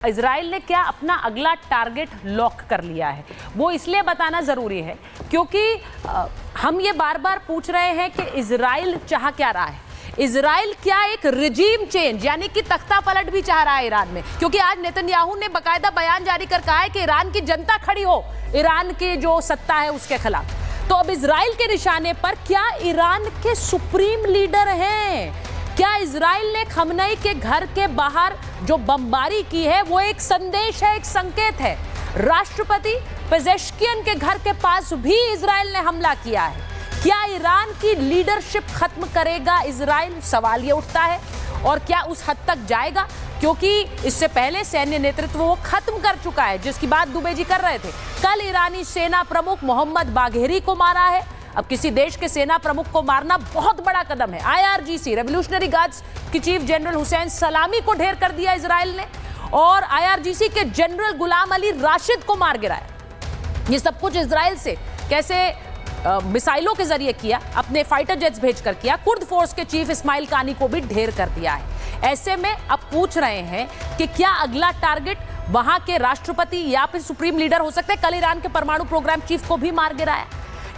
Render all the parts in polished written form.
Israel ने क्या अपना अगला टारगेट लॉक कर लिया है, वो इसलिए बताना जरूरी है क्योंकि हम ये बार बार पूछ रहे हैं कि इजराइल चाह क्या रहा है। इजराइल क्या एक रिजीम चेंज यानी कि तख्ता पलट भी चाह रहा है ईरान में, क्योंकि आज नेतन्याहू ने बाकायदा बयान जारी कर कहा है कि ईरान की जनता खड़ी हो ईरान की जो सत्ता है उसके खिलाफ। तो अब इजराइल के निशाने पर क्या ईरान के सुप्रीम लीडर हैं? क्या इजराइल ने खमनई के घर के बाहर जो बमबारी की है वो एक संदेश है, एक संकेत है? राष्ट्रपति पेजेश्कियन के घर के पास भी इजराइल ने हमला किया है। क्या ईरान की लीडरशिप खत्म करेगा इजराइल? सवाल ये उठता है। और क्या उस हद तक जाएगा? क्योंकि इससे पहले सैन्य नेतृत्व वो खत्म कर चुका है, जिसकी बात दुबे जी कर रहे थे। कल ईरानी सेना प्रमुख मोहम्मद बाघेरी को मारा है। अब किसी देश के सेना प्रमुख को मारना बहुत बड़ा कदम है। आईआरजीसी रेवोल्यूशनरी गार्ड्स की चीफ जनरल हुसैन सलामी को ढेर कर दिया इजराइल ने, और आईआरजीसी के जनरल गुलाम अली राशिद को मार गिराया। ये सब कुछ इजराइल से कैसे मिसाइलों के जरिए किया, अपने फाइटर जेट्स भेजकर किया। कुर्द फोर्स के चीफ इस्माइल कानी को भी ढेर कर दिया है। ऐसे में अब पूछ रहे हैं कि क्या अगला टारगेट वहां के राष्ट्रपति या फिर सुप्रीम लीडर हो सकते हैं? कल ईरान के परमाणु प्रोग्राम चीफ को भी मार गिराया।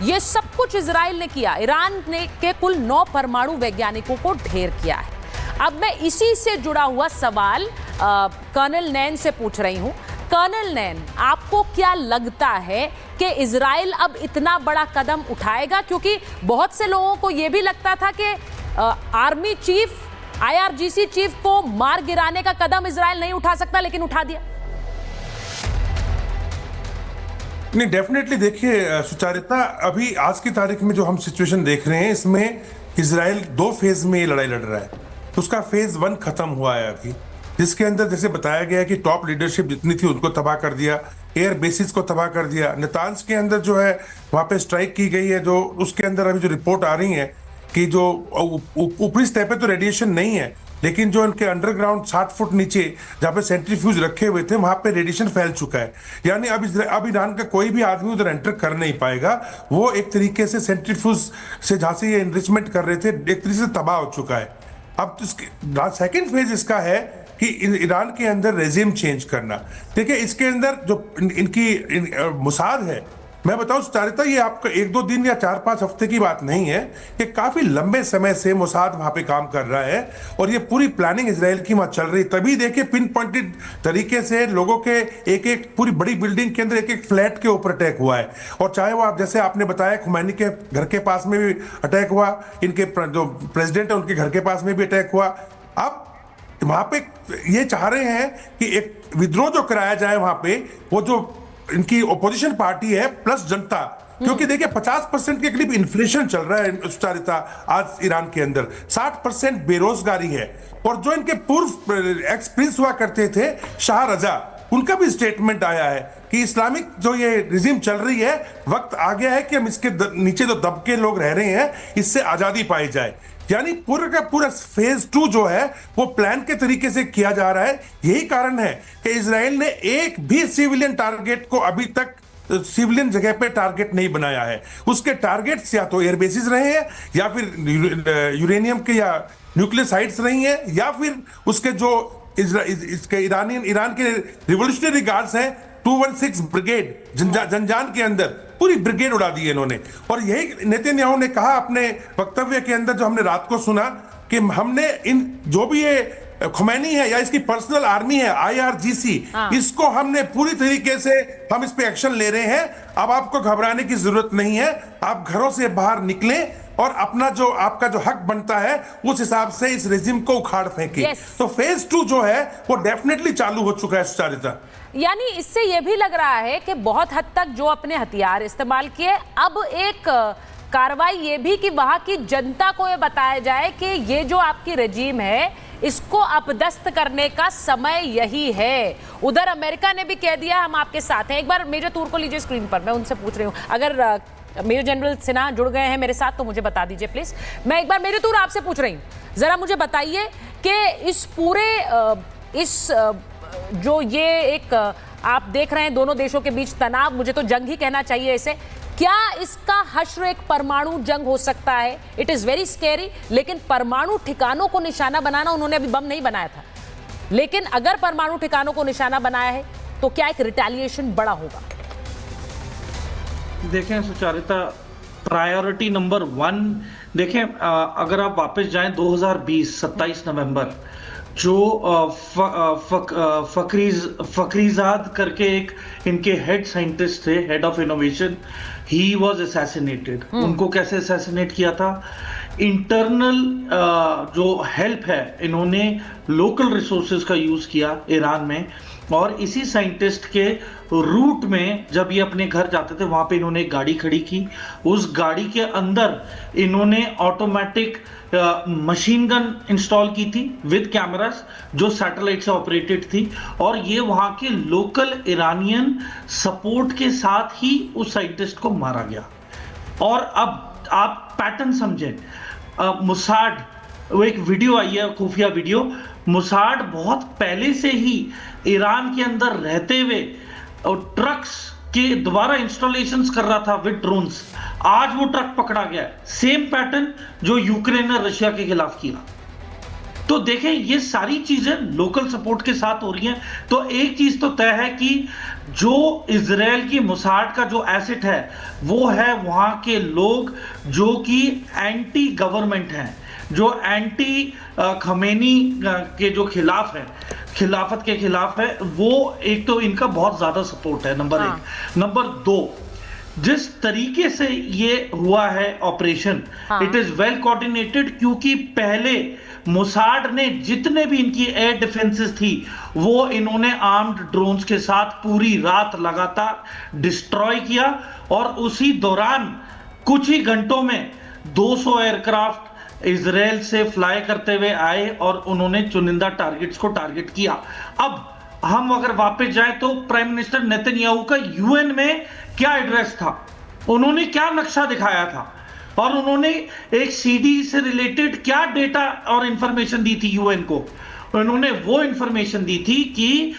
ये सब कुछ इजराइल ने किया। ईरान ने के कुल 9 परमाणु वैज्ञानिकों को ढेर किया है। अब मैं इसी से जुड़ा हुआ सवाल कर्नल नैन से पूछ रही हूं। कर्नल नैन, आपको क्या लगता है कि इजराइल अब इतना बड़ा कदम उठाएगा? क्योंकि बहुत से लोगों को यह भी लगता था कि आर्मी चीफ, आईआरजीसी चीफ को मार गिराने का कदम इजराइल नहीं उठा सकता, लेकिन उठा दिया। नहीं, डेफिनेटली देखिए सुचारिता, अभी आज की तारीख में जो हम सिचुएशन देख रहे हैं इसमें इजराइल 2 फेज में ये लड़ाई लड़ रहा है। तो उसका फेज 1 खत्म हुआ है अभी, जिसके अंदर जैसे बताया गया कि टॉप लीडरशिप जितनी थी उनको तबाह कर दिया, एयर बेसिस को तबाह कर दिया। नेतान्स के अंदर जो है वहां पे स्ट्राइक की गई है, जो उसके अंदर अभी जो रिपोर्ट आ रही है कि जो ऊपरी सतह पे तो रेडिएशन नहीं है, लेकिन जो इनके अंडरग्राउंड 60 फुट नीचे जहाँ पे सेंट्रीफ्यूज रखे हुए थे वहां पे रेडिएशन फैल चुका है। यानी अब ईरान का कोई भी आदमी उधर एंटर कर नहीं पाएगा। वो एक तरीके से सेंट्रीफ्यूज से जहां से ये इनरिचमेंट कर रहे थे एक तरीके से तबाह हो चुका है। अब सेकेंड फेज इसका है कि ईरान के अंदर रेजिम चेंज करना। देखिए, इसके अंदर जो इनकी मुसाद है, मैं बताऊं सुचारिता, ये आपका 1-2 दिन या 4-5 हफ्ते की बात नहीं है। ये काफी लंबे समय से मोसाद वहां पे काम कर रहा है और ये पूरी प्लानिंग इजराइल की वहां चल रही। तभी देखिए पिन पॉइंटेड तरीके से लोगों के एक पूरी बड़ी बिल्डिंग के अंदर एक फ्लैट के ऊपर अटैक हुआ है। और चाहे वो आप जैसे आपने बताया खुमैनी के घर के पास में भी अटैक हुआ, इनके जो प्रेसिडेंट है उनके घर के पास में भी अटैक हुआ। अब वहां पे ये चाह रहे हैं कि एक विद्रोह जो कराया जाए वहां पे, वो जो इनकी ओपोजिशन पार्टी है प्लस जनता, क्योंकि देखिए 50% के करीब इन्फ्लेशन चल रहा है सुचारिता आज ईरान के अंदर, 60% बेरोजगारी है। और जो इनके पूर्व एक्स प्रिंस हुआ करते थे शाह रजा, उनका भी स्टेटमेंट आया है कि इस्लामिक जो ये रिजिम चल रही है, वक्त आ गया है कि हम इसके नीचे जो दबके लोग रह रहे हैं इससे आजादी पाई जाए। यानी पूरा का पूरा फेज 2 जो है वो प्लान के तरीके से किया जा रहा है। यही कारण है कि इजराइल ने एक भी सिविलियन टारगेट को अभी तक सिविलियन जगह पे टारगेट नहीं बनाया है। उसके टारगेट्स या तो एयरबेसिस रहे हैं, या फिर यूरेनियम के या न्यूक्लियर साइट्स रही हैं, या फिर उसके जो इसके ईरान के रिवोल्यूशनरी गार्ड्स हैं 216 ब्रिगेड जंजान के अंदर पूरी ब्रिगेड उड़ा दी है इन्होंने। और यही नेतन्याहू ने कहा अपने वक्तव्य के अंदर, जो हमने रात को सुना, कि हमने इन जो भी ये खुमैनी है या इसकी पर्सनल आर्मी है आईआरजीसी, इसको हमने पूरी तरीके से हम इस पे एक्शन ले रहे हैं। अब आपको घबराने की जरूरत नहीं है, आप घरों से बाहर निकलें और अपना जो आपका जो हक बनता है उस हिसाब से इस रेजिम को उखाड़ फेंके। तो फेज 2 जो है वो डेफिनेटली चालू हो चुका है सुचारिता। यानी इससे यह भी लग रहा है कि बहुत हद तक जो अपने हथियार इस्तेमाल किए, अब एक कार्रवाई ये भी कि वहां की जनता को ये बताया जाए कि ये जो आपकी रजीम है इसको अपदस्त करने का समय यही है। उधर अमेरिका ने भी कह दिया हम आपके साथ हैं। एक बार मेजर तूर को लीजिए स्क्रीन पर, मैं उनसे पूछ रही हूँ। अगर मेजर जनरल सिन्हा जुड़ गए हैं मेरे साथ तो मुझे बता दीजिए प्लीज। मैं एक बार मेजर तूर आपसे पूछ रही हूँ, जरा मुझे बताइए कि इस पूरे जो ये एक आप देख रहे हैं दोनों देशों के बीच तनाव, मुझे तो जंग ही कहना चाहिए इसे, क्या इसका हश्र एक परमाणु जंग हो सकता है? इट इज वेरी स्केरी, लेकिन परमाणु ठिकानों को निशाना बनाना, उन्होंने अभी बम नहीं बनाया था, लेकिन अगर परमाणु ठिकानों को निशाना बनाया है तो क्या एक रिटेलिएशन बड़ा होगा? देखें सुचारिता, प्रायोरिटी नंबर 1 देखें, अगर आप वापस जाएं 2020 27 नवंबर, जो फकरीजाद करके एक इनके हेड साइंटिस्ट थे, head of innovation, he was assassinated. उनको कैसे असैसिनेट किया था? इंटरनल जो हेल्प है, इन्होंने लोकल रिसोर्सेज का यूज किया ईरान में, और इसी साइंटिस्ट के रूट में जब ये अपने घर जाते थे वहां पे इन्होंने एक गाड़ी खड़ी की। उस गाड़ी के अंदर इन्होंने ऑटोमेटिक मशीन गन इंस्टॉल की थी विद कैमरास, जो सैटेलाइट से ऑपरेटेड थी, और ये वहां के लोकल ईरानियन सपोर्ट के साथ ही उस साइंटिस्ट को मारा गया। और अब आप पैटर्न समझें, मुसाड, वो एक वीडियो आई है, खुफिया वीडियो, मुसाड बहुत पहले से ही ईरान के अंदर रहते हुए और ट्रक्स के दोबारा इंस्टॉलेशंस कर रहा था विद ड्रोन्स। आज वो ट्रक पकड़ा गया, सेम पैटर्न जो यूक्रेन ने रशिया के खिलाफ किया। तो देखें, ये सारी चीजें लोकल सपोर्ट के साथ हो रही हैं। तो एक चीज तो तय है कि जो इजराइल की मुसाड का जो एसेट है वो है वहां के लोग जो कि एंटी गवर्नमेंट हैं, जो एंटी खमेनी के जो खिलाफ है, खिलाफत के खिलाफ है। वो एक तो इनका बहुत ज्यादा सपोर्ट है, नंबर 1। नंबर 2, जिस तरीके से ये हुआ है operation, it is well coordinated, क्योंकि पहले मुसाड ने जितने भी इनकी एयर डिफेंसेस थी वो इन्होंने आर्म्ड ड्रोन्स के साथ पूरी रात लगातार डिस्ट्रॉय किया, और उसी दौरान कुछ ही घंटों में 200 एयरक्राफ्ट इजराइल से फ्लाई करते हुए आए और उन्होंने चुनिंदा टारगेट्स को टारगेट किया। अब हम अगर वापस जाएं तो प्राइम मिनिस्टर नेतन्याहू का यूएन में क्या एड्रेस था, उन्होंने क्या नक्शा दिखाया था, और उन्होंने एक सीडी से रिलेटेड क्या डेटा और इंफॉर्मेशन दी थी यूएन को? उन्होंने वो इंफॉर्मेशन दी थी कि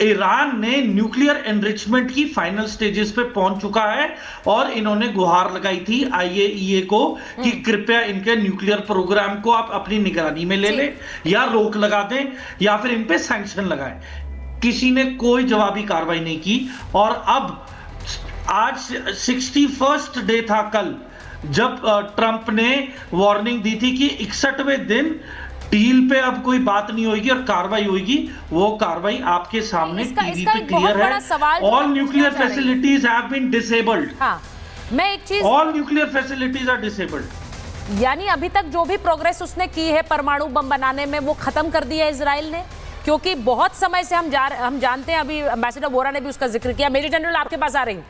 ईरान ने न्यूक्लियर एनरिचमेंट की फाइनल स्टेजेस पे पहुंच चुका है, और इन्होंने गुहार लगाई थी आईएईए को कि कृपया इनके न्यूक्लियर प्रोग्राम को आप अपनी निगरानी में ले लें, या रोक लगा दें, या फिर इन पे सैंक्शन लगाएं। किसी ने कोई जवाबी कार्रवाई नहीं की। और अब आज 61st डे था कल, जब ट्रंप ने वार्निंग दी थी कि 61वें दिन डील पे अब कोई बात नहीं होगी और कार्रवाई होगी। वो कार्रवाई आपके सामने टीवी पे क्लियर है। All nuclear facilities have been disabled. हाँ, मैं एक चीज, all nuclear facilities are disabled. यानी अभी तक जो भी प्रोग्रेस उसने की है परमाणु बम बनाने में वो खत्म कर दिया है इजराइल ने, क्योंकि बहुत समय से हम जानते हैं, अभी एम्बेसडर वोरा ने भी उसका जिक्र किया। मेजर जनरल, आपके पास आ रही हूँ।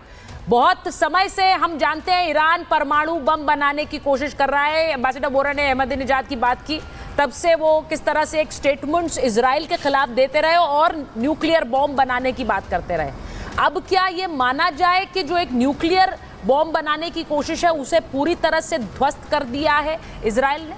बहुत समय से हम जानते हैं ईरान परमाणु बम बनाने की कोशिश कर रहा है। एम्बेसडर वोरा ने अहमदीनेजाद की बात की, तब से वो किस तरह से एक स्टेटमेंट्स इजराइल के खिलाफ देते रहे और न्यूक्लियर बॉम्ब बनाने की बात करते रहे। अब क्या ये माना जाए कि जो एक न्यूक्लियर बॉम्ब बनाने की कोशिश है उसे पूरी तरह से ध्वस्त कर दिया है इजराइल ने?